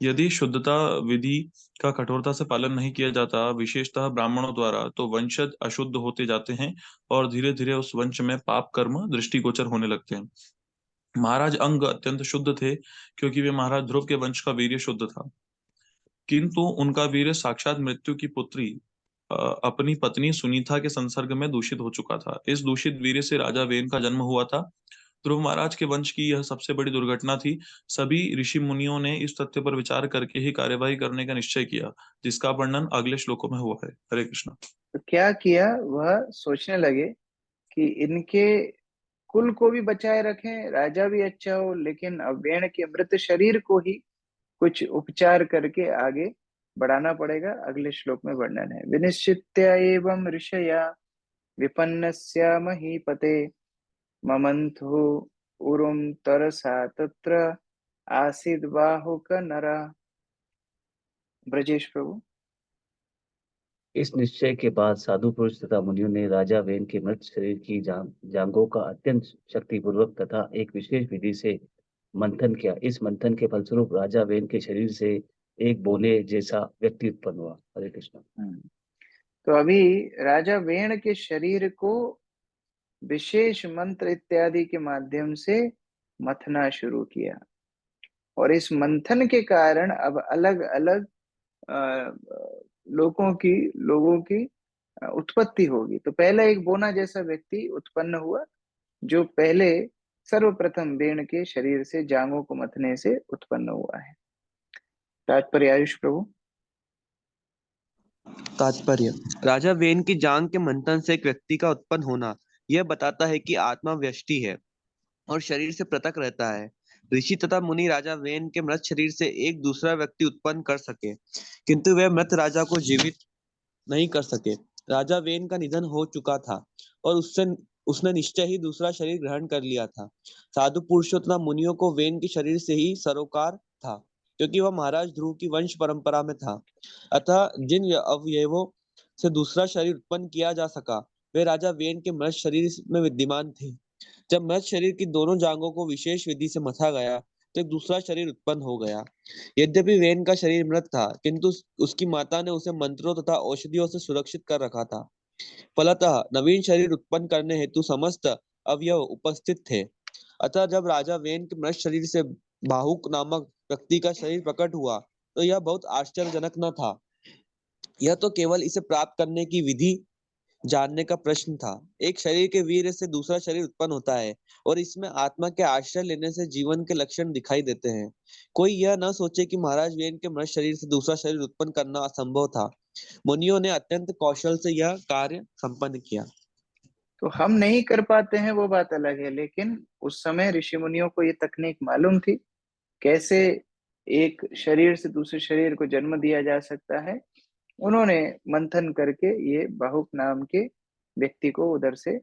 यदि शुद्धता विधि का कठोरता से पालन नहीं किया जाता, विशेषतः ब्राह्मणों द्वारा, तो वंशज अशुद्ध होते जाते हैं और धीरे धीरे उस वंश में पाप कर्म दृष्टिगोचर होने लगते हैं। महाराज अंग अत्यंत शुद्ध थे क्योंकि वे महाराज ध्रुव के वंश का वीर्य शुद्ध था, किंतु उनका वीर्य साक्षात मृत्यु की पुत्री अपनी पत्नी सुनीता के संसर्ग में दूषित हो चुका था। इस दूषित वीर्य से राजा वेन का जन्म हुआ था। ध्रुव महाराज के वंश की यह सबसे बड़ी दुर्घटना थी। सभी ऋषि मुनियों ने इस तथ्य पर विचार करके ही कार्यवाही करने का निश्चय किया, जिसका वर्णन अगले श्लोकों में हुआ है। हरे कृष्ण। तो क्या किया, वह सोचने लगे कि इनके कुल को भी बचाए रखें, राजा भी अच्छा हो, लेकिन अब वेण के मृत शरीर को ही कुछ उपचार करके आगे बढ़ाना पड़ेगा। अगले श्लोक में वर्णन है। विनिश्चित्य एवं ऋषया विपन्नस्य महीपते ममंथो उरुम तरसा तत्र आसीद बाहुक नरा। ब्रजेश प्रभु। इस निश्चय के बाद साधु पुरुष तथा मुनियों ने राजा वेन के मृत शरीर की जांघों का अत्यंत शक्तिपूर्वक तथा एक विशेष विधि से मंथन किया। इस मंथन के फलस्वरूप राजा वेन के शरीर से एक बोले जैसा व्यक्ति उत्पन्न हुआ। हरे कृष्ण। तो अभी राजा वेण के शरीर को विशेष मंत्र इत्यादि के माध्यम से मथना शुरू किया, और इस मंथन के कारण अब अलग अलग लोगों की उत्पत्ति होगी। तो पहला एक बोना जैसा व्यक्ति उत्पन्न हुआ, जो पहले सर्वप्रथम वेण के शरीर से जांघों को मथने से उत्पन्न हुआ है। तात्पर्य आयुष प्रभु। तात्पर्य, राजा वेन की जांघ के मंथन से एक व्यक्ति का उत्पन्न होना यह बताता है कि आत्मा व्यष्टि है और शरीर से पृथक रहता है। ऋषि तथा मुनि राजा वेन के मृत शरीर से एक दूसरा व्यक्ति उत्पन्न कर सके, किंतु वे मृत राजा को जीवित नहीं कर सके। राजा वेन का निधन हो चुका था और उसने निश्चय ही दूसरा शरीर ग्रहण कर लिया था। साधु पुरुषों तथा मुनियों को वेन के शरीर से ही सरोकार था, क्योंकि वह महाराज ध्रुव की वंश परंपरा में था। अतः जिन अवयवों से दूसरा शरीर उत्पन्न किया जा सका, वे राजा वेन के मृत शरीर में विद्यमान थे। जब मृत शरीर की दोनों जांघों को विशेष विधि से मथा गया, तो एक दूसरा शरीर उत्पन्न हो गया। यद्यपि वेन का शरीर मृत था, किंतु उसकी माता ने उसे मंत्रों तथा औषधियों से सुरक्षित कर रखा था। फलतः नवीन शरीर उत्पन्न करने हेतु समस्त अवयव उपस्थित थे। अतः जब राजा वेन के मृत शरीर से बाहुक नामक व्यक्ति का शरीर प्रकट हुआ, तो यह बहुत आश्चर्यजनक न था। यह तो केवल इसे प्राप्त करने की विधि जानने का प्रश्न था। एक शरीर के वीर्य से दूसरा शरीर उत्पन्न होता है, और इसमें आत्मा के आश्रय लेने से जीवन के लक्षण दिखाई देते हैं। कोई यह न सोचे कि महाराज वेन के मृत शरीर से दूसरा शरीर उत्पन्न करना असंभव था। मुनियों ने अत्यंत कौशल से यह कार्य संपन्न किया। तो हम नहीं कर पाते हैं वो बात अलग है, लेकिन उस समय ऋषि मुनियों को ये तकनीक मालूम थी, कैसे एक शरीर से दूसरे शरीर को जन्म दिया जा सकता है। उन्होंने मंथन करके ये बाहुक नाम के व्यक्ति को उधर से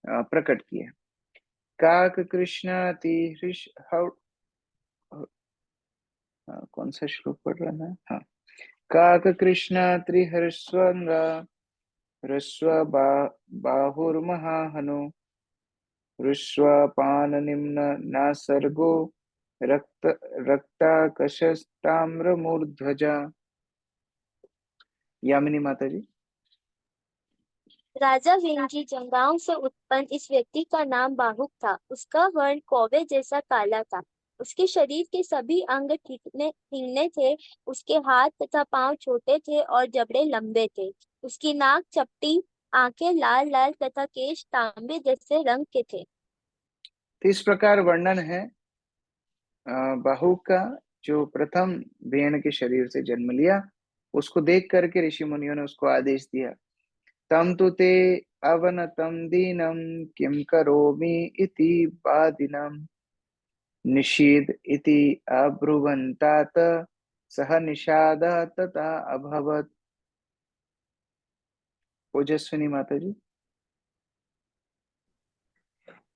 प्रकट किया। काक कृष्ण तिहृष कौन सा श्लोक पढ़ रहा है? हाँ, काक कृष्ण त्रिहर्ष्वंग ह्रस्व बाहुर्महाहनो ऋष्वापान निम्न नासर्गो रक्ताकशस्ताम्रमूर्ध्वजा। यामिनी माता जी। राजा वेन की जंघाओं से उत्पन्न इस व्यक्ति का नाम बाहुक था। उसका वर्ण कौवे जैसा काला था। उसके शरीर के सभी अंग ठीकने थे। उसके हाथ तथा पांव छोटे थे और जबड़े लंबे थे। उसकी नाक चपटी, आंखें लाल लाल तथा केश तांबे जैसे रंग के थे। तो इस प्रकार वर्णन है बाहुक का, जो प्रथम वेन के शरीर से जन्म लिया। उसको देख करके ऋषि मुनियों ने उसको आदेश दिया, तम तु ते अवनतम दीनम किम करोमि इति बादिनम निषीद इति अब्रुवन्तात सह निषाद तथा अभवत। ओजस्विनी माता जी।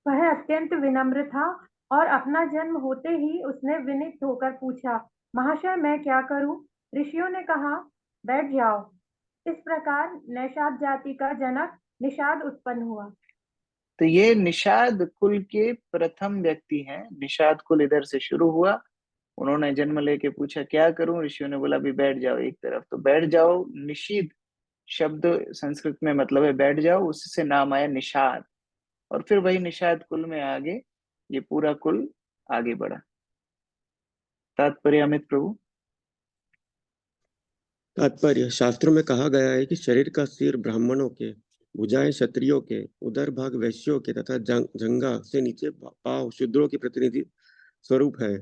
वह अत्यंत विनम्र था और अपना जन्म होते ही उसने विनीत होकर पूछा, महाशय मैं क्या करूं? ऋषियों ने कहा, बैठ जाओ। इस प्रकार निषाद जाति का जनक निषाद उत्पन्न हुआ। तो ये निषाद कुल के प्रथम व्यक्ति हैं। निषाद कुल इधर से शुरू हुआ। उन्होंने जन्म लेके पूछा क्या करूं? ऋषियों ने बोला भी बैठ जाओ एक तरफ। तो बैठ जाओ, निषीद शब्द संस्कृत में मतलब है बैठ जाओ, उससे नाम आया निषाद, और फिर वही निषाद कुल में आगे ये पूरा कुल आगे बढ़ा। तात्पर्य अमित प्रभु। तात्पर्य, शास्त्रों में कहा गया है कि शरीर का सिर ब्राह्मणों के, भुजाएं क्षत्रियों के, उदर भाग वैश्यों के तथा जंगा से नीचे पांव शूद्रों के प्रतिनिधि स्वरूप है।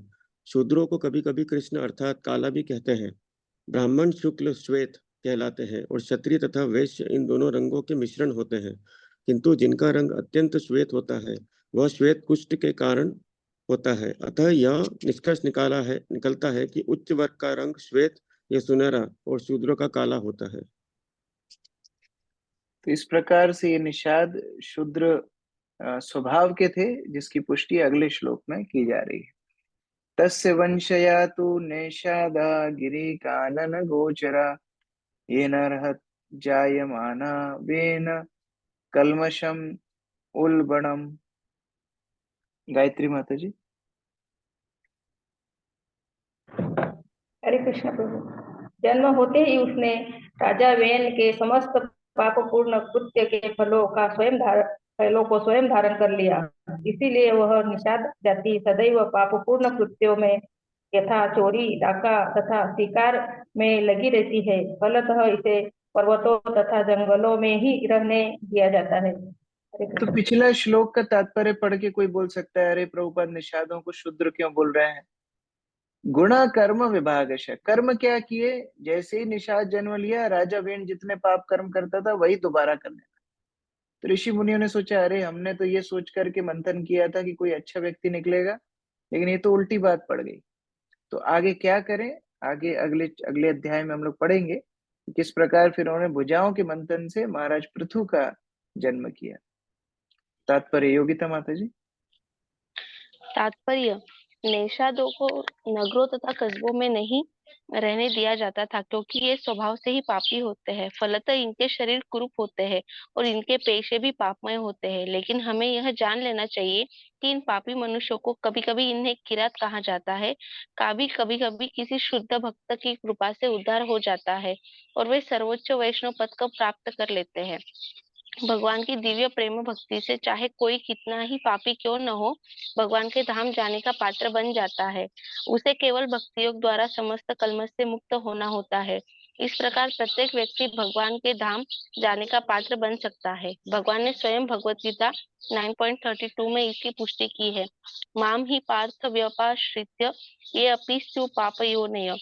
शूद्रों को कभी कभी कृष्ण अर्थात काला भी कहते हैं। ब्राह्मण शुक्ल श्वेत कहलाते हैं और क्षत्रिय तथा वैश्य इन दोनों रंगों के मिश्रण होते हैं, किंतु जिनका रंग अत्यंत श्वेत होता है वह श्वेत कुष्ठ के कारण होता है। अतः यह निष्कर्ष निकलता है कि उच्च वर्ग का रंग श्वेत या सुनहरा और शूद्रों का काला होता है। तो इस प्रकार से ये निषाद शूद्र स्वभाव के थे, जिसकी पुष्टि अगले श्लोक में की जा रही है। तस्य वंशया तु निषादा गिरि कानन गोचरा येन अर्हत जायमाना वेन कल्मषम उल्बणम। गायत्री माता जी। हरे कृष्ण प्रभु। जन्म होते ही उसने राजा वेन के समस्त पापपूर्ण कृत्य के फलों को स्वयं धारण कर लिया। इसीलिए वह निषाद जाति सदैव पापपूर्ण कृत्यों में यथा चोरी, डाका तथा शिकार में लगी रहती है। फलतः इसे पर्वतों तथा जंगलों में ही रहने दिया जाता है। तो पिछला श्लोक का तात्पर्य पढ़ के कोई बोल सकता है, अरे प्रभुपाद निषादों को शूद्र क्यों बोल रहे हैं? गुणा कर्म विभागश, कर्म क्या किए? जैसे ही निषाद जन्म लिया, राजा वेन जितने पाप कर्म करता था वही दोबारा करने लगा। तो ऋषि मुनियों ने सोचा, अरे हमने तो ये सोच करके मंथन किया था कि कोई अच्छा व्यक्ति निकलेगा, लेकिन ये तो उल्टी बात पड़ गई। तो आगे क्या करें? आगे अगले अध्याय में हम लोग पढ़ेंगे कि किस प्रकार फिर उन्होंने भुजाओं के मंथन से महाराज पृथु का जन्म किया। तात्पर्य योगिता माता जी। तात्पर्य, निषादों को नगरों तथा कस्बों में नहीं रहने दिया जाता था, क्योंकि ये स्वभाव से ही पापी होते हैं। फलतः इनके शरीर कुरूप होते हैं और इनके पेशे भी पापमय होते हैं। लेकिन हमें यह जान लेना चाहिए कि इन पापी मनुष्यों को कभी कभी इन्हें किरात कहा जाता है, कभी कभी किसी शुद्ध भक्त की कृपा से उद्धार हो जाता है और वे सर्वोच्च वैष्णव पद को प्राप्त कर लेते हैं। भगवान की दिव्य प्रेम भक्ति से चाहे कोई कितना ही पापी क्यों न हो, भगवान के धाम जाने का पात्र बन जाता है। उसे केवल भक्ति योग द्वारा समस्त कलमश से मुक्त होना होता है। इस प्रकार प्रत्येक व्यक्ति भगवान के धाम जाने का पात्र बन सकता है। भगवान ने स्वयं भगवत गीता 9.32 में इसकी पुष्टि की है। माम ही पार्थ व्यपाश्रित्य ये अपि स्यु पापयोनय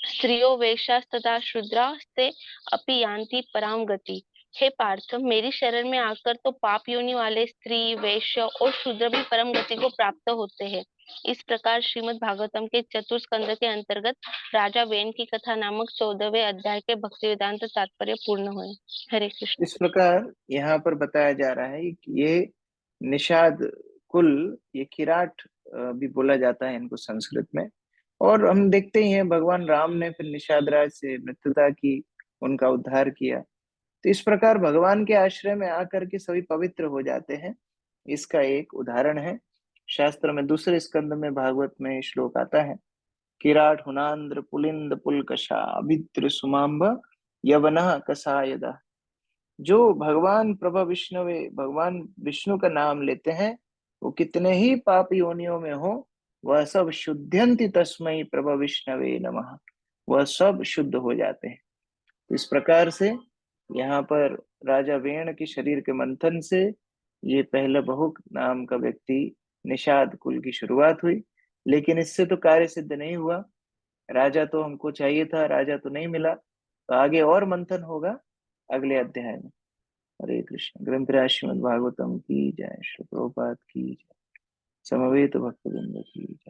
स्त्रियो वेश्यास्तथा शूद्रास्ते अपि यान्ति पराम गति। हे पार्थ, मेरी शरण में आकर तो पाप योनि वाले स्त्री, वैश्य और शूद्र भी परम गति को प्राप्त होते हैं। इस प्रकार श्रीमद् भागवतम के चतुर्थ स्कंद के अंतर्गत राजा वेन की कथा नामक 14वें अध्याय के भक्ति वेदांत तात्पर्य पूर्ण हुए। हरे कृष्ण। इस प्रकार यहाँ पर बताया जा रहा है कि ये निषाद कुल, ये किराट भी बोला जाता है इनको संस्कृत में। और हम देखते ही हैं भगवान राम ने फिर निषाद राज से मृत्युता की, उनका उद्धार किया। तो इस प्रकार भगवान के आश्रय में आकर के सभी पवित्र हो जाते हैं। इसका एक उदाहरण है शास्त्र में दूसरे स्कंद में भागवत में श्लोक आता है, किराट हुनांद्र पुलिंद पुलकशा अभिद्र सुमांब यवनः कसायदा। जो भगवान प्रभा विष्णुवे, भगवान विष्णु का नाम लेते हैं, वो कितने ही पाप योनियों में हो, वह सब शुद्ध्यंति तस्मै प्रभा विष्णवे नमः, वह सब शुद्ध हो जाते हैं। इस प्रकार से यहाँ पर राजा वेण के शरीर के मंथन से ये पहला बहुक नाम का व्यक्ति निषाद कुल की शुरुआत हुई। लेकिन इससे तो कार्य सिद्ध नहीं हुआ। राजा तो हमको चाहिए था, राजा तो नहीं मिला। तो आगे और मंथन होगा अगले अध्याय में। हरे कृष्ण। ग्रंथराज श्रीमद् भागवतम की जय, श्री प्रभुपाद की जय, समवेत भक्तवृंद की जय।